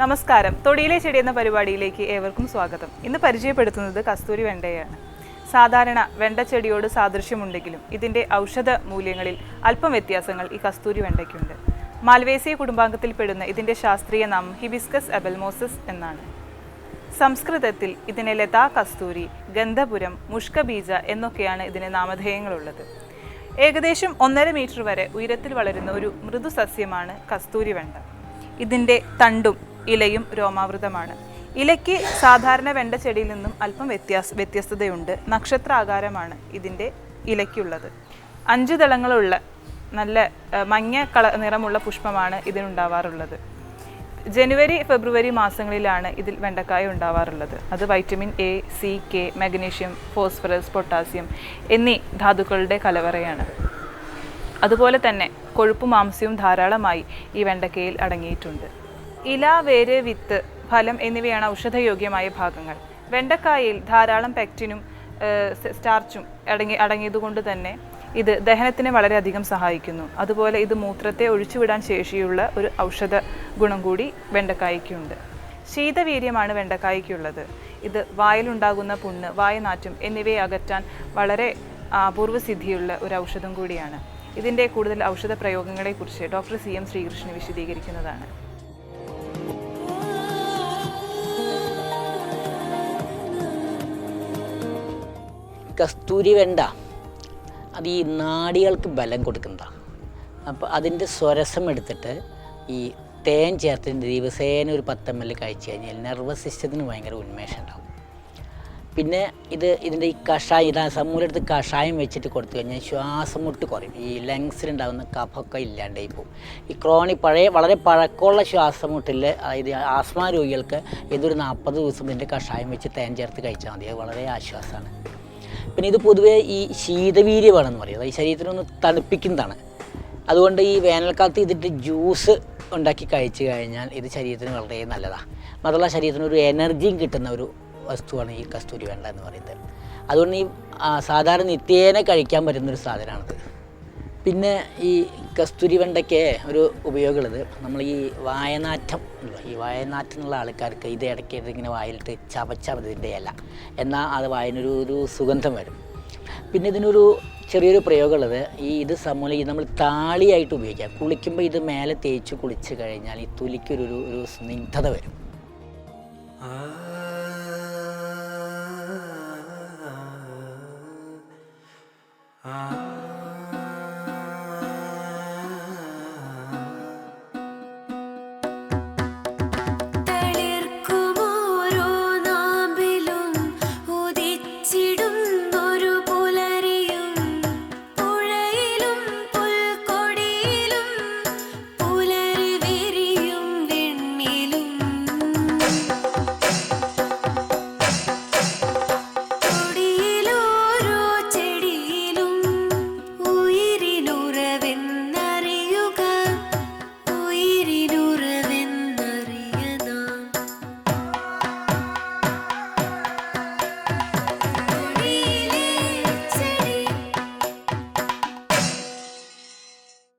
നമസ്കാരം. തൊടിയിലെ ചെടി എന്ന പരിപാടിയിലേക്ക് ഏവർക്കും സ്വാഗതം. ഇന്ന് പരിചയപ്പെടുത്തുന്നത് കസ്തൂരി വെണ്ടയാണ്. സാധാരണ വെണ്ടച്ചെടിയോട് സാദൃശ്യമുണ്ടെങ്കിലും ഇതിൻ്റെ ഔഷധ മൂല്യങ്ങളിൽ അല്പം വ്യത്യാസങ്ങൾ ഈ കസ്തൂരി വെണ്ടയ്ക്കുണ്ട്. മാൽവേസിയ കുടുംബാംഗത്തിൽപ്പെടുന്ന ഇതിൻ്റെ ശാസ്ത്രീയ നാമം ഹിബിസ്കസ് എബൽമോസസ് എന്നാണ്. സംസ്കൃതത്തിൽ ഇതിനെ ലതാ കസ്തൂരി, ഗന്ധപുരം, മുഷ്കബീജ എന്നൊക്കെയാണ് ഇതിന് നാമധേയങ്ങളുള്ളത്. ഏകദേശം 1.5 മീറ്റർ വരെ ഉയരത്തിൽ വളരുന്ന ഒരു മൃദുസസ്യമാണ് കസ്തൂരി വെണ്ട. ഇതിൻ്റെ തണ്ടും ഇലയും രോമാവൃതമാണ്. ഇലയ്ക്ക് സാധാരണ വെണ്ട ചെടിയിൽ നിന്നും അല്പം വ്യത്യസ്തതയുണ്ട്. നക്ഷത്രാകാരമാണ് ഇതിൻ്റെ ഇലയ്ക്കുള്ളത്. 5 ദളങ്ങളുള്ള നല്ല മഞ്ഞ നിറമുള്ള പുഷ്പമാണ് ഇതിനുണ്ടാവാറുള്ളത്. ജനുവരി ഫെബ്രുവരി മാസങ്ങളിലാണ് ഇതിൽ വെണ്ടക്കായ ഉണ്ടാവാറുള്ളത്. അത് vitamin A, C, K, magnesium, phosphorus, potassium എന്നീ ധാതുക്കളുടെ കലവറയാണ്. അതുപോലെ തന്നെ കൊഴുപ്പ് മാംസ്യവും ധാരാളമായി ഈ വെണ്ടക്കയിൽ അടങ്ങിയിട്ടുണ്ട്. ഇല, വേര്, വിത്ത്, ഫലം എന്നിവയാണ് ഔഷധയോഗ്യമായ ഭാഗങ്ങൾ. വെണ്ടക്കായയിൽ ധാരാളം പെക്റ്റിനും സ്റ്റാർച്ചും അടങ്ങിയതുകൊണ്ട് തന്നെ ഇത് ദഹനത്തിന് വളരെയധികം സഹായിക്കുന്നു. അതുപോലെ ഇത് മൂത്രത്തെ ഒഴിച്ചുവിടാൻ ശേഷിയുള്ള ഒരു ഔഷധ ഗുണം കൂടി വെണ്ടക്കായ്ക്കുണ്ട്. ശീതവീര്യമാണ് വെണ്ടക്കായ്ക്കുള്ളത്. ഇത് വായിലുണ്ടാകുന്ന പുണ്ണ്, വായനാറ്റം എന്നിവയെ അകറ്റാൻ വളരെ അപൂർവസിദ്ധിയുള്ള ഒരു ഔഷധം കൂടിയാണ്. ഇതിൻ്റെ കൂടുതൽ ഔഷധ പ്രയോഗങ്ങളെക്കുറിച്ച് ഡോക്ടർ CM ശ്രീകൃഷ്ണൻ വിശദീകരിക്കുന്നതാണ്. കസ്തൂരി വെണ്ട അത് ഈ നാഡികൾക്ക് ബലം കൊടുക്കുന്നതാണ്. അപ്പോൾ അതിൻ്റെ സ്വരസം എടുത്തിട്ട് ഈ തേൻ ചേർത്ത് ദിവസേന ഒരു 10 ml കഴിച്ചു കഴിഞ്ഞാൽ നെർവസ് സിസ്റ്റത്തിന് ഭയങ്കര ഉന്മേഷം ഉണ്ടാവും. പിന്നെ ഇതിൻ്റെ ഈ കഷായം സമൂലെടുത്ത് കഷായം വെച്ചിട്ട് കൊടുത്തു കഴിഞ്ഞാൽ ശ്വാസം മുട്ട് കുറയും. ഈ ലങ്സിലുണ്ടാകുന്ന കഫമൊക്കെ ഇല്ലാണ്ടായി പോകും. ഈ വളരെ പഴക്കമുള്ള ശ്വാസം മുട്ടിൽ, അതായത് ആസ്മ രോഗികൾക്ക് ഇതൊരു 40 ദിവസം ഇതിൻ്റെ കഷായം വെച്ച് തേൻ ചേർത്ത് കഴിച്ചാൽ മതി. അത് വളരെ ആശ്വാസമാണ്. പിന്നെ ഇത് പൊതുവേ ഈ ശീതവീര്യമാണെന്ന് പറയും. അതായത് ശരീരത്തിനൊന്ന് തണുപ്പിക്കുന്നതാണ്. അതുകൊണ്ട് ഈ വേനൽക്കാലത്ത് ഇതിൻ്റെ ജ്യൂസ് ഉണ്ടാക്കി കഴിച്ചു കഴിഞ്ഞാൽ ഇത് ശരീരത്തിന് വളരെ നല്ലതാണ്. മാത്രമല്ല ശരീരത്തിന് ഒരു എനർജിയും കിട്ടുന്ന ഒരു വസ്തുവാണ് ഈ കസ്തൂരി വെണ്ട എന്ന് പറയുന്നത്. അതുകൊണ്ട് ഈ സാധാരണ നിത്യേന കഴിക്കാൻ പറ്റുന്നൊരു സാധനമാണിത്. പിന്നെ ഈ കസ്തൂരി വെണ്ടയ്ക്ക് ഒരു ഉപയോഗമുള്ളത്, നമ്മൾ ഈ വായനാറ്റം എന്നുള്ള ആൾക്കാർക്ക് ഇത് ഇടയ്ക്ക് ഇങ്ങനെ വായിലിട്ട് ചവച്ചാൽ മതി ഇതിൻ്റെ ഇല, എന്നാൽ അത് വായനൊരു സുഗന്ധം വരും. പിന്നെ ഇതിനൊരു ചെറിയൊരു പ്രയോഗമുള്ളത്, ഇത് നമ്മൾ താളിയായിട്ട് ഉപയോഗിക്കാം. കുളിക്കുമ്പോൾ ഇത് മേലെ തേച്ച് കുളിച്ച് കഴിഞ്ഞാൽ ഈ തൊലിക്കൊരു സ്നിഗ്ധത വരും.